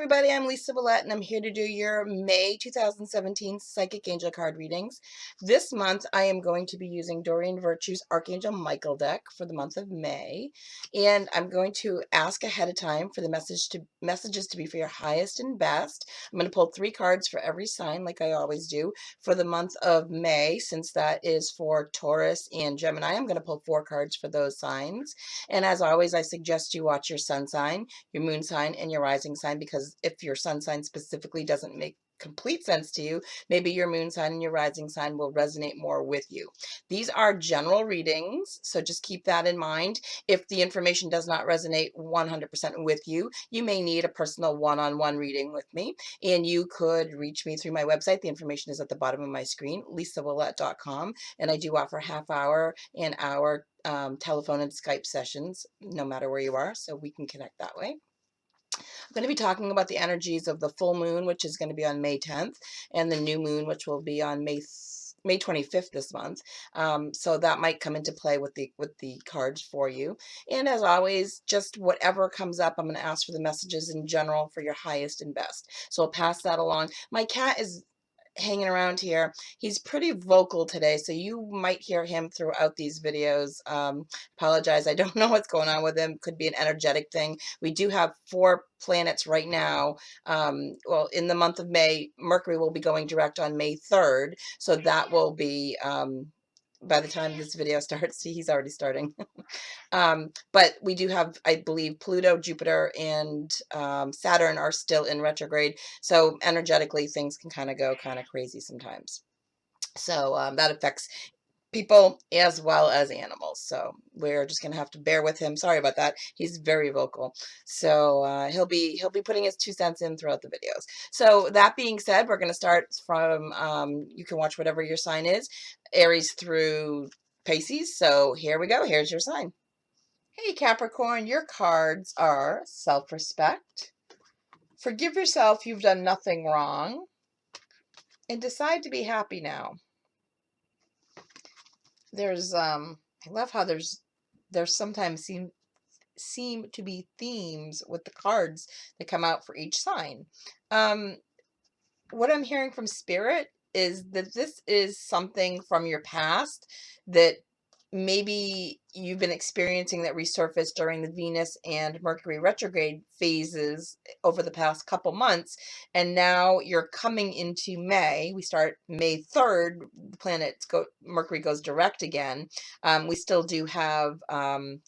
everybody, I'm Lisa Ouellet, and I'm here to do your May 2017 Psychic Angel card readings. This month, I am going to be using Doreen Virtue's Archangel Michael deck for the month of May, and I'm going to ask ahead of time for the messages to be for your highest and best. I'm going to pull 3 cards for every sign, like I always do, for the month of May, since that is for Taurus and Gemini. I'm going to pull 4 cards for those signs, and as always, I suggest you watch your sun sign, your moon sign, and your rising sign, because if your sun sign specifically doesn't make complete sense to you, maybe your moon sign and your rising sign will resonate more with you. These are general readings, so just keep that in mind. If the information does not resonate 100% with you, you may need a personal one-on-one reading with me, and you could reach me through my website. The information is at the bottom of my screen, lisawillet.com, and I do offer half-hour and hour telephone and Skype sessions, no matter where you are, so we can connect that way. I'm going to be talking about the energies of the full moon, which is going to be on May 10th, and the new moon, which will be on May 25th this month. So that might come into play with the cards for you. And as always, just whatever comes up, I'm going to ask for the messages in general for your highest and best. So I'll pass that along. My cat is hanging around here. He's pretty vocal today, so you might hear him throughout these videos. Apologize, I don't know what's going on with him. Could be an energetic thing. We do have 4 planets right now. Well, in the month of May, Mercury will be going direct on May 3rd, so that will be by the time this video starts. See, he's already starting. But we do have, I believe, Pluto, Jupiter, and Saturn are still in retrograde. So energetically, things can kind of go kind of crazy sometimes. So that affects people as well as animals. So we're just gonna have to bear with him. Sorry about that. He's very vocal. So he'll be putting his 2 cents in throughout the videos. So that being said, we're gonna start from you can watch whatever your sign is, Aries through Pisces. So here we go. Here's your sign. Hey Capricorn, your cards are self-respect, forgive yourself, you've done nothing wrong, and decide to be happy now. There's I love how there's sometimes seem to be themes with the cards that come out for each sign. What I'm hearing from Spirit is that this is something from your past that maybe you've been experiencing that resurfaced during the Venus and Mercury retrograde phases over the past couple months. And now you're coming into May. We start May 3rd, Mercury goes direct again. We still do have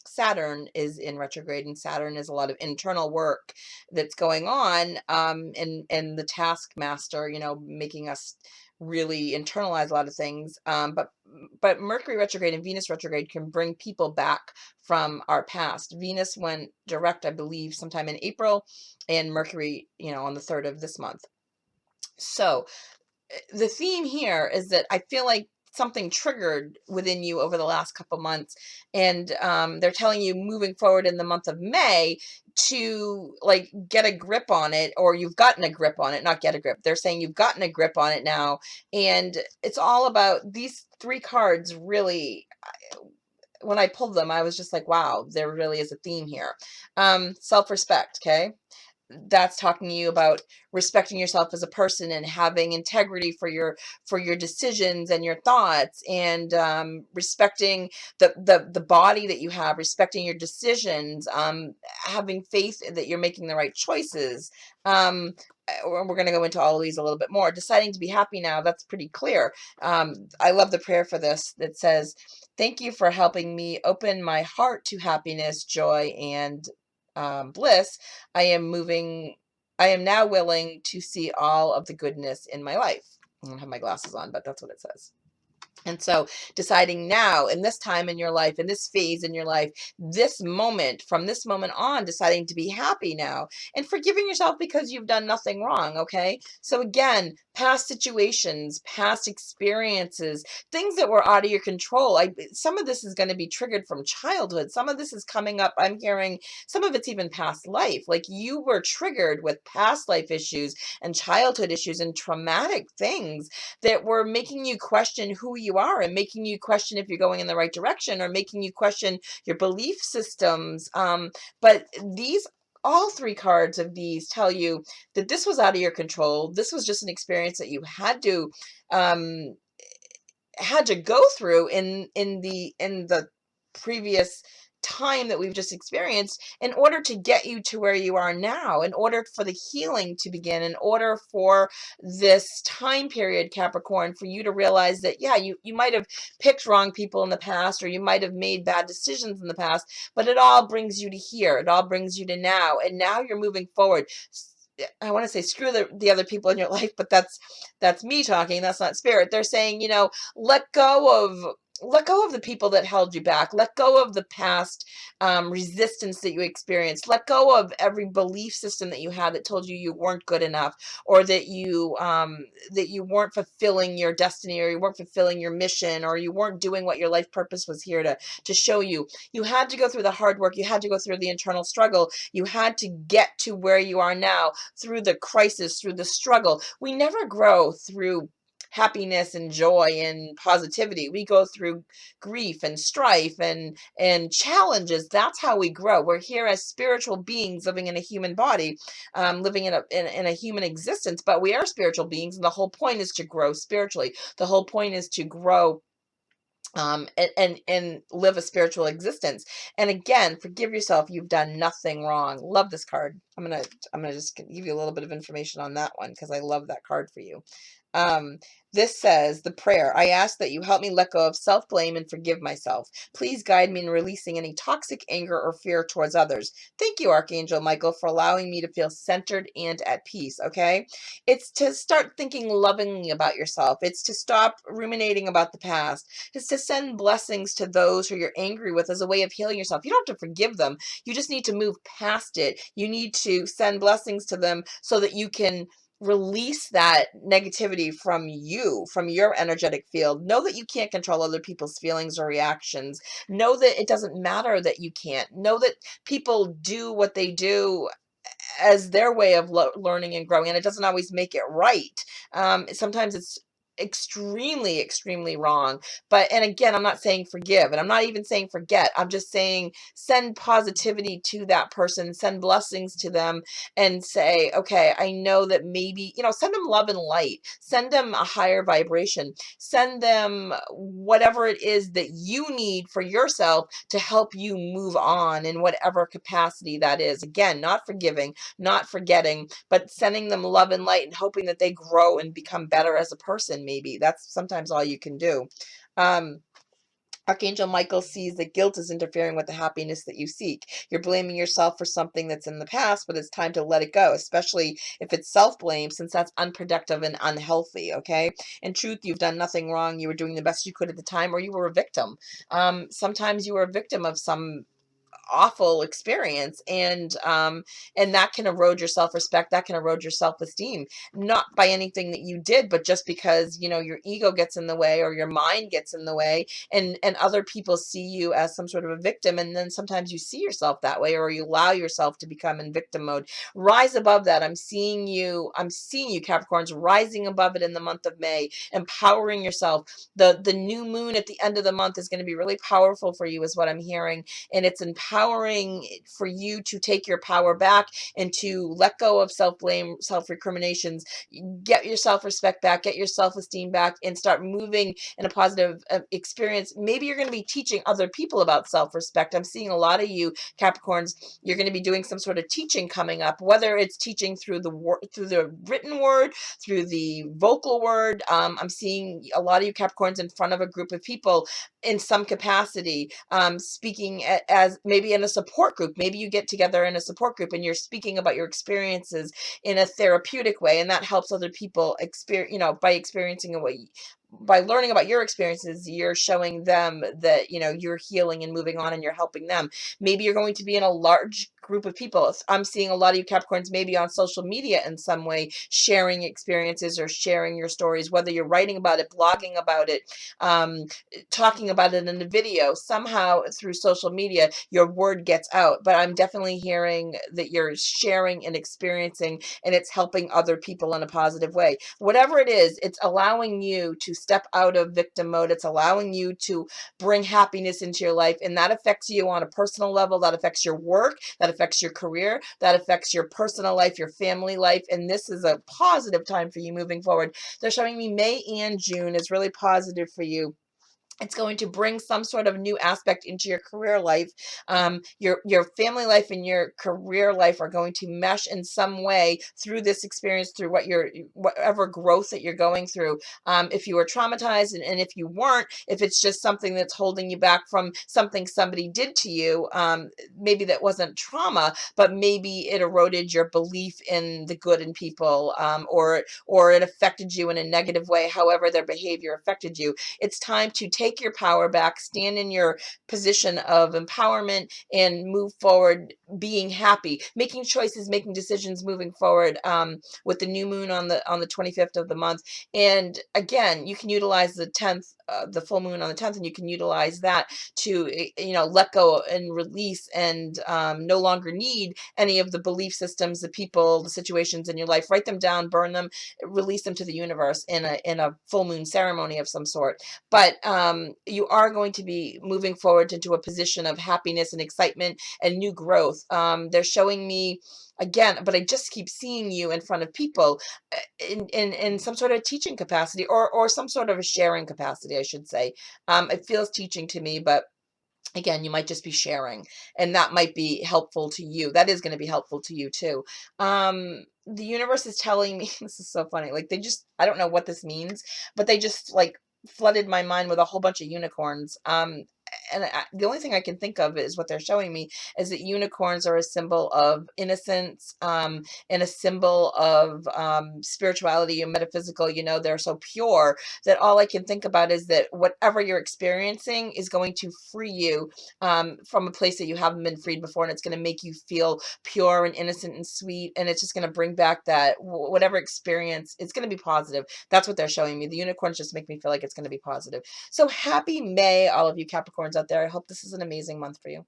Saturn is in retrograde, and Saturn is a lot of internal work that's going on, and the taskmaster, making us really internalize a lot of things. But Mercury retrograde and Venus retrograde can bring people back from our past. Venus went direct, I believe, sometime in April, and Mercury, on the 3rd of this month. So the theme here is that I feel like something triggered within you over the last couple months, and they're telling you moving forward in the month of May to get a grip on it, or you've gotten a grip on it, not get a grip. They're saying you've gotten a grip on it now, and it's all about these 3 cards. Really, when I pulled them, I was just like, wow, there really is a theme here. Self-respect, okay? That's talking to you about respecting yourself as a person and having integrity for your decisions and your thoughts, and respecting the body that you have, respecting your decisions, having faith that you're making the right choices. We're going to go into all of these a little bit more. Deciding to be happy now, that's pretty clear. I love the prayer for this that says, thank you for helping me open my heart to happiness, joy, and bliss. I am now willing to see all of the goodness in my life. I don't have my glasses on, but that's what it says. And so deciding now, in this time in your life, in this phase in your life, this moment, from this moment on, deciding to be happy now and forgiving yourself because you've done nothing wrong. Okay. So again, past situations, past experiences, things that were out of your control. Some of this is going to be triggered from childhood. Some of this is coming up. I'm hearing some of it's even past life. Like you were triggered with past life issues and childhood issues and traumatic things that were making you question who you are, and making you question if you're going in the right direction, or making you question your belief systems. But these all three cards of these tell you that this was out of your control. This was just an experience that you um, had to go through in the previous time that we've just experienced in order to get you to where you are now, in order for the healing to begin, in order for this time period, Capricorn, for you to realize that, yeah, you might have picked wrong people in the past, or you might have made bad decisions in the past, but it all brings you to here. It all brings you to now, and now you're moving forward. I want to say screw the other people in your life, but that's me talking. That's not spirit. They're saying, let go of the people that held you back. Let go of the past resistance that you experienced. Let go of every belief system that you had that told you you weren't good enough, or that you weren't fulfilling your destiny, or you weren't fulfilling your mission, or you weren't doing what your life purpose was here to show you. You had to go through the hard work. You had to go through the internal struggle. You had to get to where you are now through the crisis, through the struggle. We never grow through happiness and joy and positivity. We go through grief and strife and challenges. That's how we grow. We're here as spiritual beings living in a human body, living in a human existence, but we are spiritual beings, and the whole point is to grow spiritually. The whole point is to grow and live a spiritual existence. And again, forgive yourself. You've done nothing wrong. Love this card. I'm gonna just give you a little bit of information on that one because I love that card for you. Um, this says, the prayer, I ask that you help me let go of self-blame and forgive myself. Please guide me in releasing any toxic anger or fear towards others. Thank you, Archangel Michael, for allowing me to feel centered and at peace, okay? It's to start thinking lovingly about yourself. It's to stop ruminating about the past. It's to send blessings to those who you're angry with as a way of healing yourself. You don't have to forgive them. You just need to move past it. You need to send blessings to them so that you can release that negativity from you, from your energetic field. Know that you can't control other people's feelings or reactions. Know that it doesn't matter that you can't. Know that people do what they do as their way of learning and growing, and it doesn't always make it right. Sometimes it's extremely, extremely wrong. But, and again, I'm not saying forgive, and I'm not even saying forget. I'm just saying send positivity to that person, send blessings to them, and say, okay, I know that maybe, send them love and light, send them a higher vibration, send them whatever it is that you need for yourself to help you move on in whatever capacity that is. Again, not forgiving, not forgetting, but sending them love and light and hoping that they grow and become better as a person. Maybe that's sometimes all you can do. Archangel Michael sees that guilt is interfering with the happiness that you seek. You're blaming yourself for something that's in the past, but it's time to let it go, especially if it's self-blame, since that's unproductive and unhealthy, okay? In truth, you've done nothing wrong. You were doing the best you could at the time, or you were a victim. Sometimes you were a victim of some awful experience, and that can erode your self-respect, that can erode your self-esteem, not by anything that you did, but just because your ego gets in the way, or your mind gets in the way, and other people see you as some sort of a victim, and then sometimes you see yourself that way, or you allow yourself to become in victim mode. Rise above that. I'm seeing you, Capricorns, rising above it in the month of May, empowering yourself. The new moon at the end of the month is going to be really powerful for you, is what I'm hearing, and it's empowering for you to take your power back and to let go of self-blame, self-recriminations, get your self-respect back, get your self-esteem back, and start moving in a positive experience. Maybe you're going to be teaching other people about self-respect. I'm seeing a lot of you Capricorns, you're going to be doing some sort of teaching coming up, whether it's teaching through the written word, through the vocal word. I'm seeing a lot of you Capricorns in front of a group of people in some capacity, speaking as maybe in a support group. Maybe you get together in a support group and you're speaking about your experiences in a therapeutic way, and that helps other people by experiencing a way. By learning about your experiences, you're showing them that you're healing and moving on, and you're helping them. Maybe you're going to be in a large group of people. I'm seeing a lot of you Capricorns maybe on social media in some way, sharing experiences or sharing your stories, whether you're writing about it, blogging about it, talking about it in a video. Somehow through social media your word gets out. But I'm definitely hearing that you're sharing and experiencing, and it's helping other people in a positive way. Whatever it is, it's allowing you to step out of victim mode. It's allowing you to bring happiness into your life. And that affects you on a personal level. That affects your work. That affects your career. That affects your personal life, your family life. And this is a positive time for you moving forward. They're showing me May and June is really positive for you. It's going to bring some sort of new aspect into your career life. Your family life and your career life are going to mesh in some way through this experience, through whatever growth that you're going through. If you were traumatized, and if you weren't, if it's just something that's holding you back from something somebody did to you, maybe that wasn't trauma, but maybe it eroded your belief in the good in people, or it affected you in a negative way. However, their behavior affected you, it's time to take your power back, stand in your position of empowerment, and move forward being happy, making choices, making decisions, moving forward, with the new moon on the 25th of the month. And again, you can utilize the 10th, the full moon on the 10th, and you can utilize that to, let go and release, and no longer need any of the belief systems, the people, the situations in your life. Write them down, burn them, release them to the universe in a full moon ceremony of some sort. But you are going to be moving forward into a position of happiness and excitement and new growth. They're showing me again, but I just keep seeing you in front of people, in some sort of teaching capacity, or some sort of a sharing capacity, I should say. It feels teaching to me, but again, you might just be sharing, and that might be helpful to you. That is going to be helpful to you too. The universe is telling me, this is so funny. Like, I don't know what this means, but they just like flooded my mind with a whole bunch of unicorns. The only thing I can think of is what they're showing me is that unicorns are a symbol of innocence, and a symbol of spirituality and metaphysical. They're so pure that all I can think about is that whatever you're experiencing is going to free you, from a place that you haven't been freed before, and it's going to make you feel pure and innocent and sweet, and it's just going to bring back that whatever experience. It's going to be positive. That's what they're showing me. The unicorns just make me feel like it's going to be positive. So happy May, all of you Capricorns out there. I hope this is an amazing month for you.